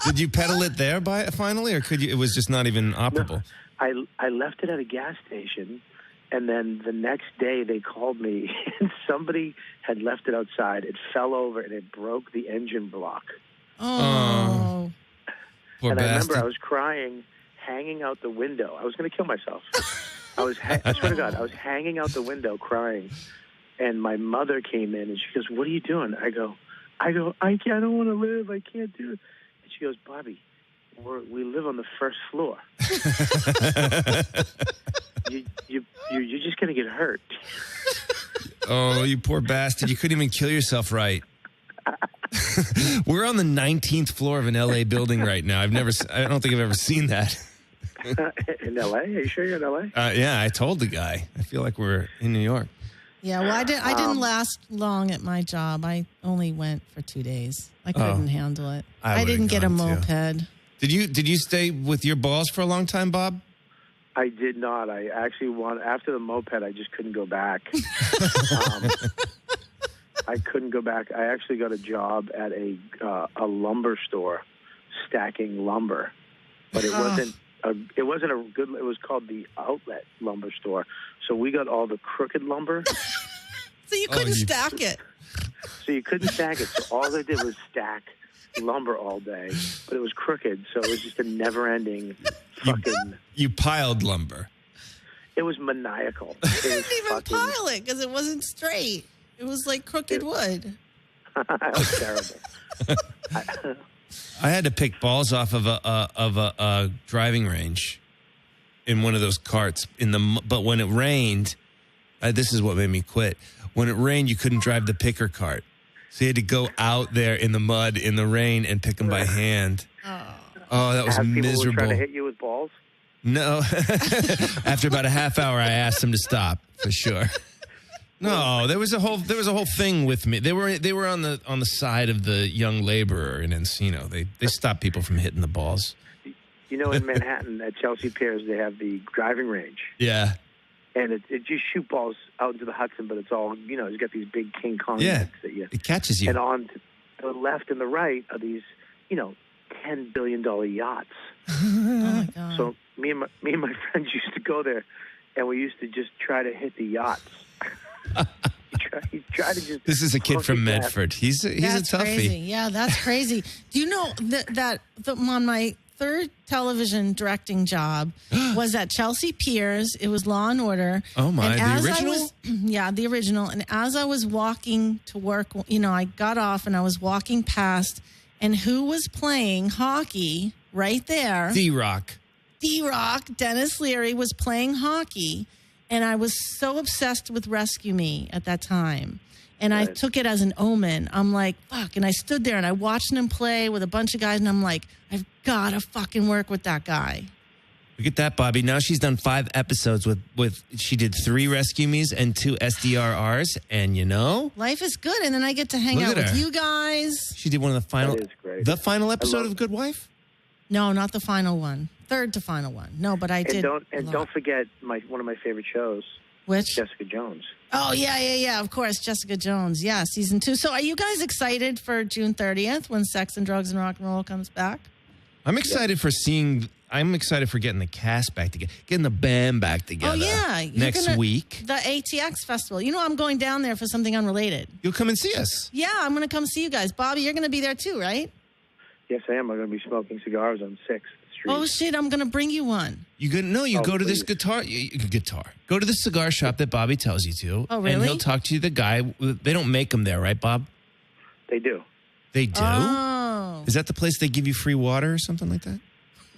Did you pedal it there finally, or could you? It was just not even operable. I left it at a gas station, and then the next day they called me, and somebody had left it outside. It fell over, and it broke the engine block. Oh. Poor And I bastard. remember I was crying, hanging out the window. I was going to kill myself. I swear to God, I was hanging out the window crying, and my mother came in, and she goes, "What are you doing?" I go, I don't want to live. I can't do it. And she goes, "Bobby, we live on the first floor. You're just going to get hurt." Oh, you poor bastard. You couldn't even kill yourself right. We're on the 19th floor of an LA building right now. I don't think I've ever seen that. In L.A.? Are you sure you're in L.A.? Yeah, I told the guy. I feel like we're in New York. Yeah, well, I didn't last long at my job. I only went for 2 days. I couldn't handle it. I didn't get a moped. Did you stay with your balls for a long time, Bob? I did not. I actually after the moped, I just couldn't go back. I couldn't go back. I actually got a job at a lumber store stacking lumber, but it wasn't a good. It was called the Outlet Lumber Store. So we got all the crooked lumber. So you couldn't stack it. So you couldn't stack it. So all they did was stack lumber all day, but it was crooked. So it was just a never-ending fucking. You piled lumber. It was maniacal. You didn't even pile it because it wasn't straight. It was like crooked wood. That was terrible. I had to pick balls off of a driving range in one of those carts. But when it rained, this is what made me quit. When it rained, you couldn't drive the picker cart, so you had to go out there in the mud in the rain and pick them by hand. Oh, that was miserable. People were trying to hit you with balls? No. After about a half hour, I asked them to stop for sure. No, there was a whole thing with me. They were on the side of the young laborer in Encino. They stopped people from hitting the balls. You know, in Manhattan at Chelsea Piers, they have the driving range. Yeah. And it just shoot balls out into the Hudson, but it's all, it's got these big King Kong nets that it catches you. And on the left and the right are these, $10 billion yachts. Oh my God. So me and my friends used to go there, and we used to just try to hit the yachts. He tried to just. This is a kid from Medford. He's a toughie. Crazy. Yeah, that's crazy. Do you know that on my third television directing job was at Chelsea Piers? It was Law and Order. Oh my! And the original. Yeah, the original. And as I was walking to work, I got off and I was walking past, and who was playing hockey right there? D-Rock, Dennis Leary was playing hockey. And I was so obsessed with Rescue Me at that time. And I took it as an omen. I'm like, fuck. And I stood there and I watched him play with a bunch of guys. And I'm like, I've got to fucking work with that guy. Look at that, Bobby. Now she's done 5 episodes with she did 3 Rescue Me's and 2 SDRRs. And life is good. And then I get to hang out with you guys. She did one of the final, that is great. The final episode of Good Wife? No, not the final one. Third to final one. No, but I did. Don't forget one of my favorite shows. Which? Jessica Jones. Oh, yeah. Of course, Jessica Jones. Yeah, season 2. So are you guys excited for June 30th when Sex and Drugs and Rock and Roll comes back? I'm excited for getting the cast back together, getting the band back together. Oh, yeah. Next week. The ATX Festival. I'm going down there for something unrelated. You'll come and see us. Yeah, I'm going to come see you guys. Bobby, you're going to be there too, right? Yes, I am. I'm going to be smoking cigars on 6th Street. Oh, shit, I'm going to bring you one. You go to this guitar. Go to the cigar shop that Bobby tells you to. Oh, really? And he'll talk to you. The guy. They don't make them there, right, Bob? They do. They do? Oh. Is that the place they give you free water or something like that?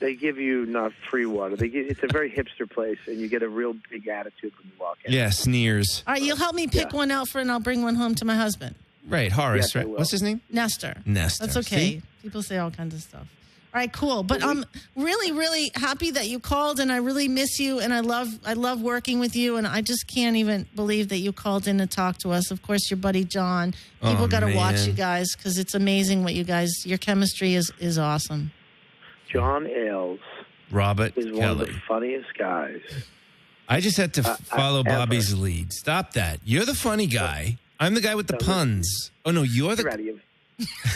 They give you not free water. It's a very hipster place, and you get a real big attitude when you walk in. Yeah, sneers. All right, you'll help me pick one out and I'll bring one home to my husband. Right, Horace, Yes, I right? will. What's his name? Nestor. Nestor. That's okay. See? People say all kinds of stuff. All right, cool. But I'm really, really happy that you called, and I really miss you, and I love working with you, and I just can't even believe that you called in to talk to us. Of course, your buddy John. People got to watch you guys because it's amazing what your chemistry is awesome. John Ailes Robert is Kelly. one of the funniest guys. I just had to follow Bobby's lead. Stop that. You're the funny guy. I'm the guy with the puns. Oh, no, you're the... WEplayRADIO.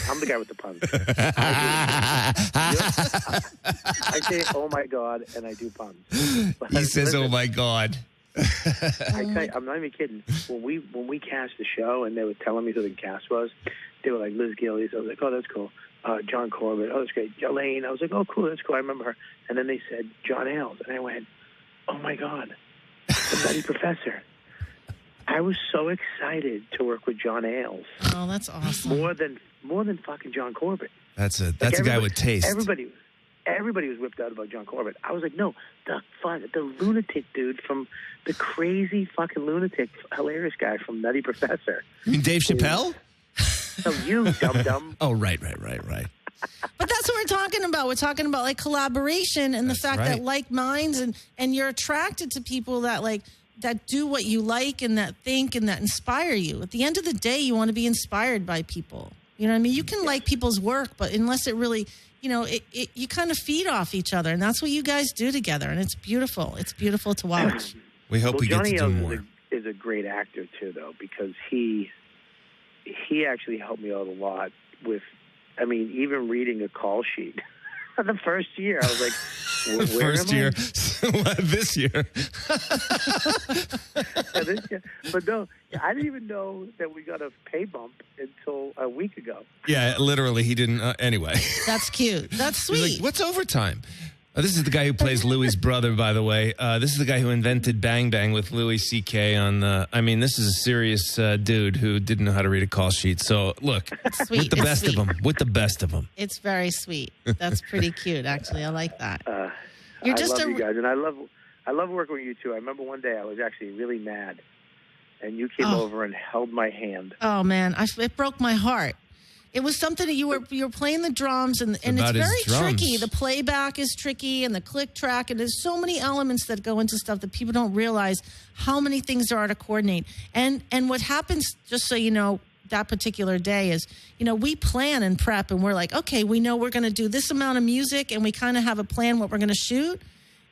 I'm the guy with the puns. I say, oh, my God, and I do puns. He says, oh, my God. I tell you, I'm not even kidding. When we cast the show and they were telling me who the cast was, they were like Liz Gillies. I was like, oh, that's cool. John Corbett. Oh, that's great. Elaine. I was like, oh, cool. That's cool. I remember her. And then they said John Ailes, and I went, oh my God, the Nutty Professor. I was so excited to work with John Ailes. Oh, that's awesome. More than fucking John Corbett. That's a guy with taste. Everybody was whipped out about John Corbett. I was like, no, the lunatic dude from the crazy fucking lunatic, hilarious guy from Nutty Professor. You mean Dave Chappelle? So you dum-dum. Oh, right. But that's what we're talking about. We're talking about like collaboration and the fact that like minds and you're attracted to people that like that do what you like and that think and that inspire you. At the end of the day, you want to be inspired by people. You know what I mean? You can like people's work, but unless it really, you know, you kind of feed off each other, and that's what you guys do together, and it's beautiful. It's beautiful to watch. We hope we get to do more. Is a great actor too, though, because he actually helped me out a lot with, I mean, even reading a call sheet. The first year, I was like, where first am year, this year. This year. But no, I didn't even know that we got a pay bump until a week ago. Yeah, literally, he didn't. Anyway. That's cute. That's sweet. He's like, what's overtime? This is the guy who plays Louis' brother, by the way. This is the guy who invented Bang Bang with Louis C.K. on the... I mean, this is a serious dude who didn't know how to read a call sheet. So, look, sweet. with the best of them. With the best of them. It's very sweet. That's pretty cute, actually. I like that. You're just I love you guys, and I love working with you, too. I remember one day I was actually really mad, and you came over and held my hand. Oh, man. It broke my heart. It was something that you were playing the drums, and it's very tricky. The playback is tricky, and the click track, and there's so many elements that go into stuff that people don't realize how many things there are to coordinate. And what happens, just so you know, that particular day is, you know, we plan and prep, and we're like, okay, we know we're going to do this amount of music, and we kind of have a plan what we're going to shoot.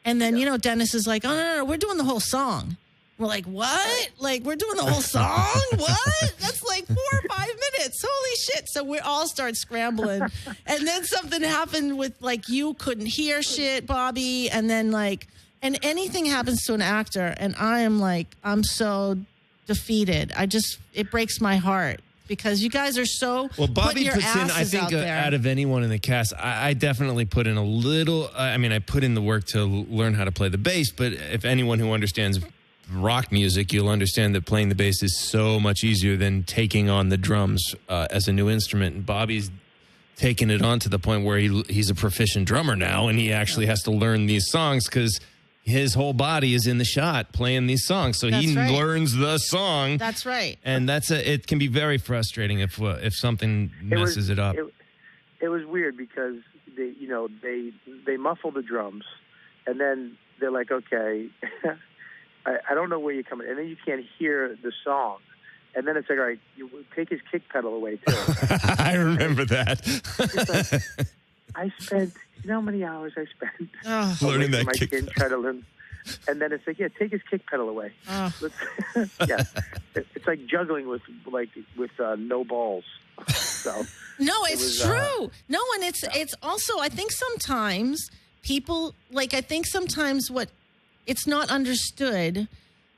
And then, you know, Dennis is like, oh, no, we're doing the whole song. We're like, what? Like, we're doing the whole song? What? That's like 4 or 5 minutes. Holy shit. So we all start scrambling. And then something happened with, like, you couldn't hear shit, Bobby. And then, like, and anything happens to an actor. And I am like, I'm so defeated. It breaks my heart. Because you guys are so well. Bobby your puts in, I think, out of anyone in the cast, I definitely put in a little. I mean, I put in the work to learn how to play the bass. But if anyone who understands rock music, you'll understand that playing the bass is so much easier than taking on the drums as a new instrument. And Bobby's taken it on to the point where he's a proficient drummer now, and he actually has to learn these songs because his whole body is in the shot playing these songs. So he learns the song. That's right. And it can be very frustrating if something messes it up. It was weird because they muffle the drums, and then they're like, okay, I don't know where you're coming, and then you can't hear the song. And then it's like, all right, you take his kick pedal away, too. I remember that. It's like, I spent, you know how many hours I spent learning that my kick kid try to learn. And then it's like, yeah, take his kick pedal away. Yeah, it's like juggling with no balls. So no, it's true. No, and it's also, I think sometimes people, like, I think sometimes it's not understood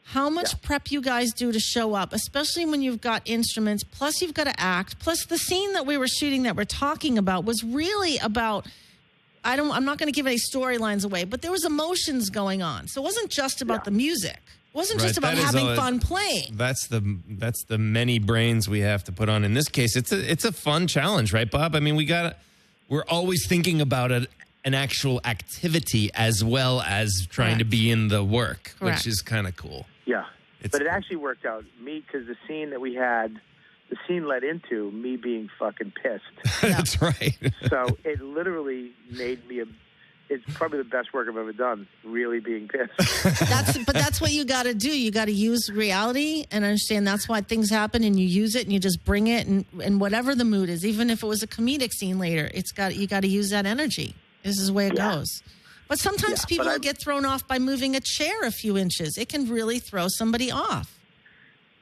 how much prep you guys do to show up, especially when you've got instruments, plus you've got to act, plus the scene that we were shooting that we're talking about was really about, I'm not going to give any storylines away, but there was emotions going on. So it wasn't just about the music. It wasn't just about having fun playing. That's the many brains we have to put on. In this case, it's a fun challenge, right, Bob? I mean, we're always thinking about an actual activity as well as trying to be in the work, which is kind of cool. Yeah, but it actually worked out. Because the scene that we had, the scene led into me being fucking pissed. That's right. So it literally made me it's probably the best work I've ever done, really being pissed. But that's what you got to do. You got to use reality and understand that's why things happen, and you use it and you just bring it, and whatever the mood is, even if it was a comedic scene later, you got to use that energy. This is the way it goes. But sometimes people get thrown off by moving a chair a few inches. It can really throw somebody off.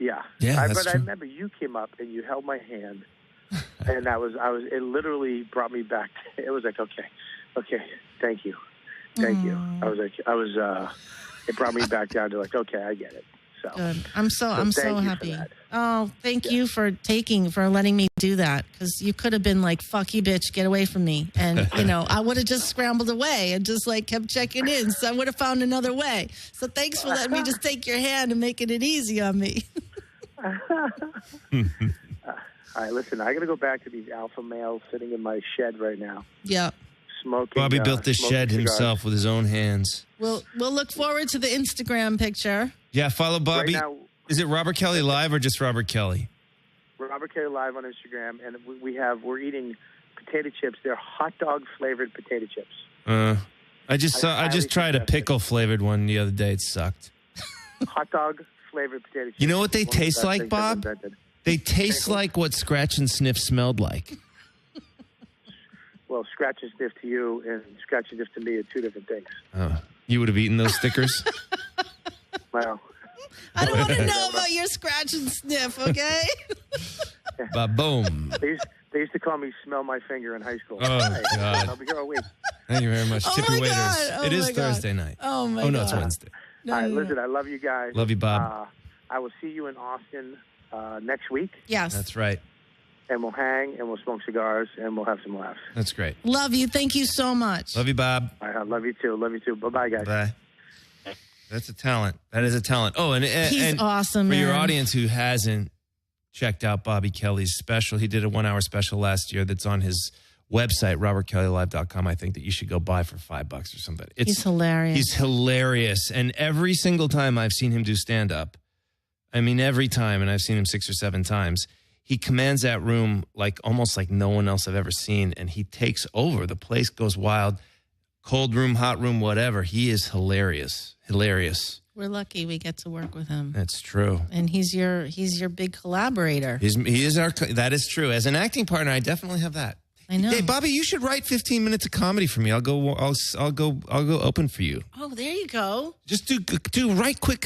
Yeah. Yeah, But I remember you came up and you held my hand And it literally brought me back. It was like, okay, thank you. It brought me back down to like, okay, I get it. So Good. I'm so happy. Oh, thank you for letting me do that, because you could have been like, fuck you, bitch, get away from me. And, I would have just scrambled away and just like kept checking in. So I would have found another way. So thanks for letting me just take your hand and making it easy on me. All right, listen, I got to go back to these alpha males sitting in my shed right now. Yeah. Smoking. Bobby built this shed cigars. himself with his own hands. We'll look forward to the Instagram picture. Yeah, follow Bobby. Right now, is it Robert Kelly Live or just Robert Kelly? Robert Kelly Live on Instagram, and we're eating potato chips. They're hot dog flavored potato chips. I just tried a pickle flavored one the other day. It sucked. Hot dog flavored potato chips. You know what they One of the taste best like, things I've Bob? invented. They taste like what Scratch and Sniff smelled like. Well, scratch and sniff to you and scratch and sniff to me are two different things. You would have eaten those stickers? Well, I don't want to know about your scratch and sniff, okay? Ba-boom. they used to call me Smell My Finger in high school. Oh, Hey, God. I'll be here all week. Thank you very much. Oh, Tip my your waiters. God. Oh, It is my God. Thursday night. Oh, my no, it's God. Wednesday. No, All right, no, listen, I love you guys. Love you, Bob. I will see you in Austin next week, Yes. That's right. and we'll hang, and we'll smoke cigars, and we'll have some laughs. That's great. Love you. Thank you so much. Love you, Bob. All right, I love you too. Love you too. Bye-bye, guys. Bye. That's a talent. That is a talent. Oh, and He's awesome, for your man. audience who hasn't checked out Bobby Kelly's special, he did a 1-hour special last year that's on his website, robertkellylive.com. I think that you should go buy for $5 or something. He's hilarious. He's hilarious. And every single time I've seen him do stand-up, I mean, every time, and I've seen him 6 or 7 times, he commands that room like almost like no one else I've ever seen, and he takes over. The place goes wild. Cold room, hot room, whatever. He is hilarious. Hilarious. We're lucky we get to work with him. That's true. And he's your big collaborator. That is true. As an acting partner, I definitely have that. I know. Hey, Bobby, you should write 15 minutes of comedy for me. I'll go open for you. Oh, there you go. Just write a quick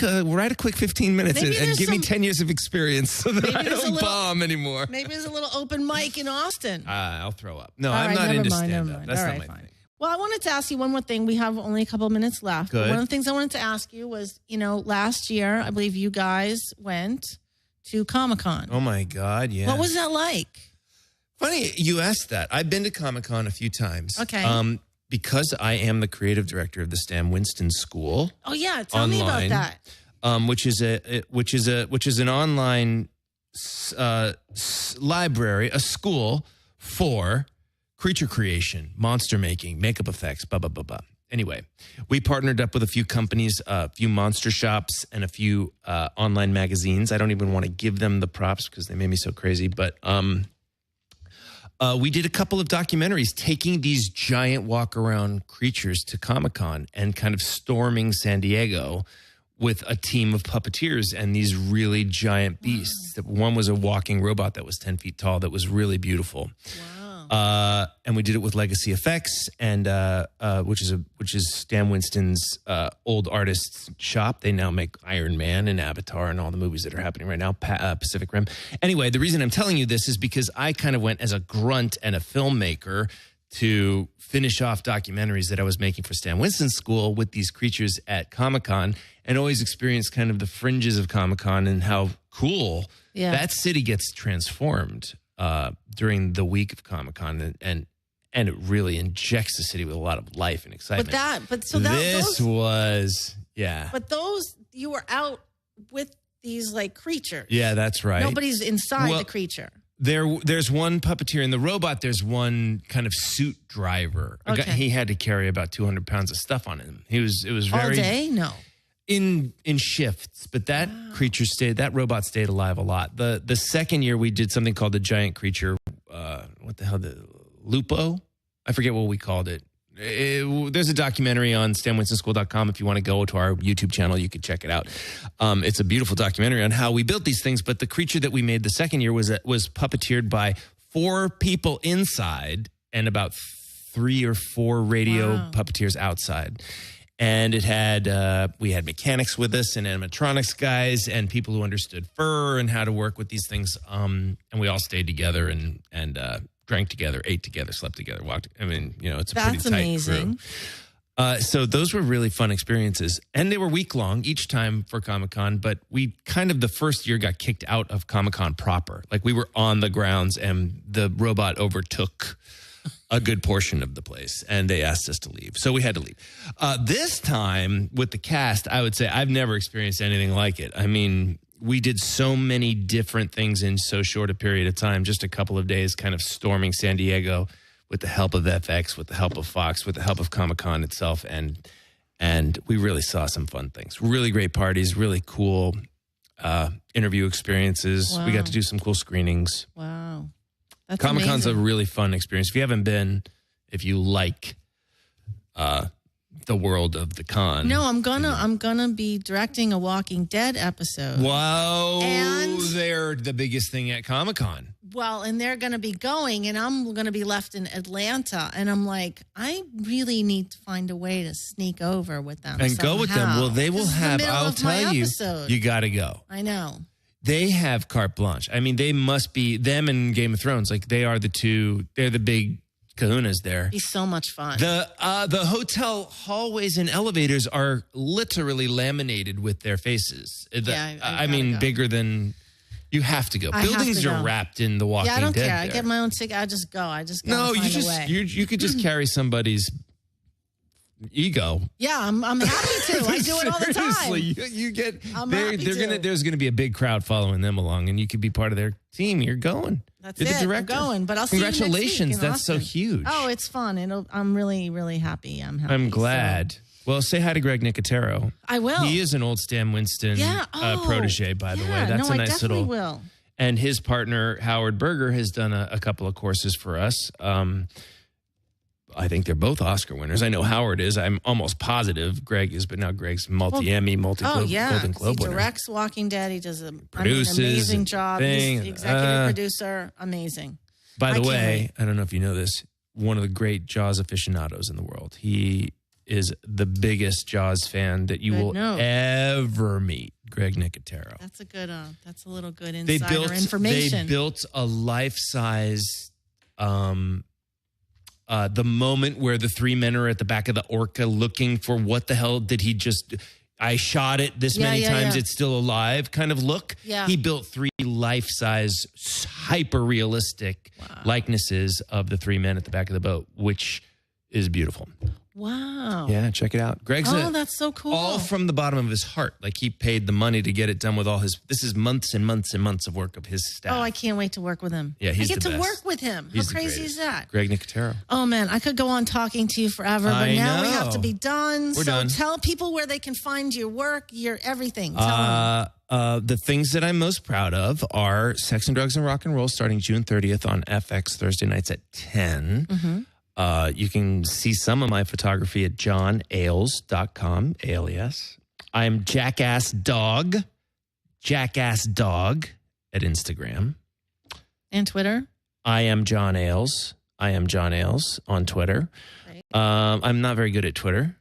15 minutes Maybe and there's give me some- 10 years of experience so that Maybe I there's a don't little- bomb anymore. Maybe there's a little open mic in Austin. I'll throw up. No, All I'm right, not never into mind, never stand-up. mind. That's All not right, my fine. thing. Well, I wanted to ask you one more thing. We have only a couple of minutes left. Good. One of the things I wanted to ask you was, last year, I believe you guys went to Comic-Con. Oh, my God, yeah. What was that like? Funny you asked that. I've been to Comic-Con a few times. Okay. Because I am the creative director of the Stan Winston School. Oh, yeah. Tell me about Online. that. Which is an online library, a school for creature creation, monster making, makeup effects, blah, blah, blah, blah. Anyway, we partnered up with a few companies, a few monster shops, and a few online magazines. I don't even want to give them the props because they made me so crazy. But we did a couple of documentaries taking these giant walk-around creatures to Comic-Con and kind of storming San Diego with a team of puppeteers and these really giant beasts. One was a walking robot that was 10 feet tall that was really beautiful. Wow. And we did it with Legacy Effects, and which is Stan Winston's old artist shop. They now make Iron Man and Avatar and all the movies that are happening right now, Pacific Rim. Anyway, the reason I'm telling you this is because I kind of went as a grunt and a filmmaker to finish off documentaries that I was making for Stan Winston's school with these creatures at Comic-Con, and always experienced kind of the fringes of Comic-Con and how cool that city gets transformed during the week of Comic-Con, and it really injects the city with a lot of life and excitement. But those, you were out with these like creatures. Yeah, that's right. Nobody's inside the creature. There's one puppeteer in the robot. There's one kind of suit driver. Okay. He had to carry about 200 pounds of stuff on him. It was very all day. No. in shifts, but that robot stayed alive a lot. The second year we did something called the giant creature. What the hell? The Lupo? I forget what we called it. There's a documentary on StanWinstonSchool.com. If you want to go to our YouTube channel, you can check it out. It's a beautiful documentary on how we built these things. But the creature that we made the second year was puppeteered by 4 people inside and about 3 or 4 radio puppeteers outside. And it had we had mechanics with us and animatronics guys and people who understood fur and how to work with these things. And we all stayed together and drank together, ate together, slept together, walked. I mean, it's a pretty tight amazing. crew. So those were really fun experiences. And they were week-long each time for Comic-Con, but we kind of the first year got kicked out of Comic-Con proper. Like we were on the grounds and the robot overtook a good portion of the place, and they asked us to leave. So we had to leave. This time with the cast, I would say I've never experienced anything like it. I mean, we did so many different things in so short a period of time, just a couple of days kind of storming San Diego with the help of FX, with the help of Fox, with the help of Comic-Con itself, and we really saw some fun things. Really great parties, really cool interview experiences. Wow. We got to do some cool screenings. Wow. That's Comic-Con's amazing. a really fun experience. If you haven't been, if you like the world of the con. No, I'm gonna be directing a Walking Dead episode. Wow. And- They're the biggest thing at Comic-Con. Well, and they're going to be going, and I'm going to be left in Atlanta. And I'm like, I really need to find a way to sneak over with them. And go with them. somehow. Well, they will This is the have, middle I'll of my tell you, episode. you got to go. I know. They have carte blanche. I mean, they must be, them and Game of Thrones, like they are they're the big kahunas there. Be so much fun. The hotel hallways and elevators are literally laminated with their faces. Yeah, I I mean, gotta go. bigger than you have to go. I have Buildings to are go. wrapped in the Walking Yeah, I don't Dead care. I there. get my own ticket. I just go. I just No, gotta you find just a way. you could just carry somebody's ego. Yeah, I'm happy to. I do it all the time. Seriously, you get I'm they're happy to. there's gonna be a big crowd following them along, and you could be part of their team. You're going. That's You're it. the director. I'm going, but I'll see you next week Congratulations, in that's so Austin. huge. Oh, it's fun. I'm really, really happy. I'm happy. I'm glad. So. Well, say hi to Greg Nicotero. I will. He is an old Stan Winston Yeah. protege, by the way. Yeah, That's no, a nice I definitely little. will. And his partner Howard Berger has done a couple of courses for us. I think they're both Oscar winners. I know Howard is. I'm almost positive Greg is, but now Greg's multi-Emmy, Golden Globe he winner. directs Walking Dead. He does an Produces amazing job. He's thing, the executive producer. Amazing. By the I can't way, wait. I don't know if you know this, one of the great Jaws aficionados in the world. He is the biggest Jaws fan that you Good will note. ever meet, Greg Nicotero. That's a good. That's a little good They insider information. built a life-size the moment where the three men are at the back of the orca looking for what the hell did he just I shot it this many times, it's still alive kind of look. Yeah. He built 3 life-size, hyper-realistic likenesses of the 3 men at the back of the boat, which is beautiful. Wow. Yeah, check it out. Greg's That's so cool. all from the bottom of his heart. Like he paid the money to get it done with all his, this is months and months and months of work of his staff. Oh, I can't wait to work with him. Yeah, he's I get the to best. work with him. He's How the crazy greatest. is that? Greg Nicotero. Oh man, I could go on talking to you forever, but I now we know. have to be done. We're so done. tell people where they can find your work, your everything. Tell them. The things that I'm most proud of are Sex and Drugs and Rock and Roll starting June 30th on FX Thursday nights at 10. Mm-hmm. You can see some of my photography at johnales.com, ALES. I'm Jackass Dog at Instagram. And Twitter. I am John Ailes on Twitter. Right. I'm not very good at Twitter,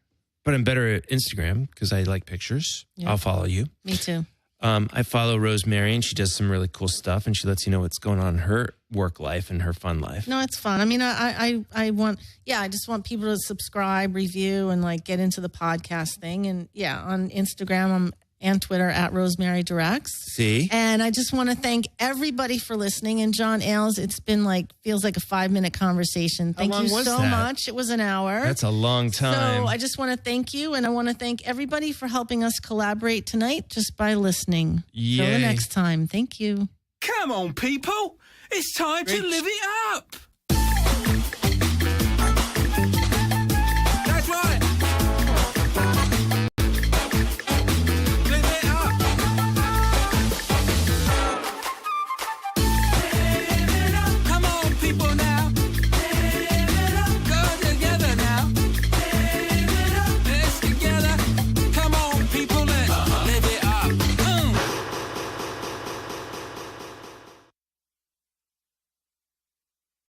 but I'm better at Instagram because I like pictures. Yeah. I'll follow you. Me too. I follow Rosemary, and she does some really cool stuff, and she lets you know what's going on in her work life and her fun life. No, it's fun. I mean, I want, I just want people to subscribe, review, and like get into the podcast thing. And on Instagram and Twitter at Rosemary Directs. See? And I just want to thank everybody for listening. And John Ailes, it's been feels like a 5-minute conversation. Thank long you was so that? much. It was an hour. That's a long time. So I just want to thank you, and I want to thank everybody for helping us collaborate tonight just by listening. Till Yay. the next time. Thank you. Come on, people. It's time to live it up.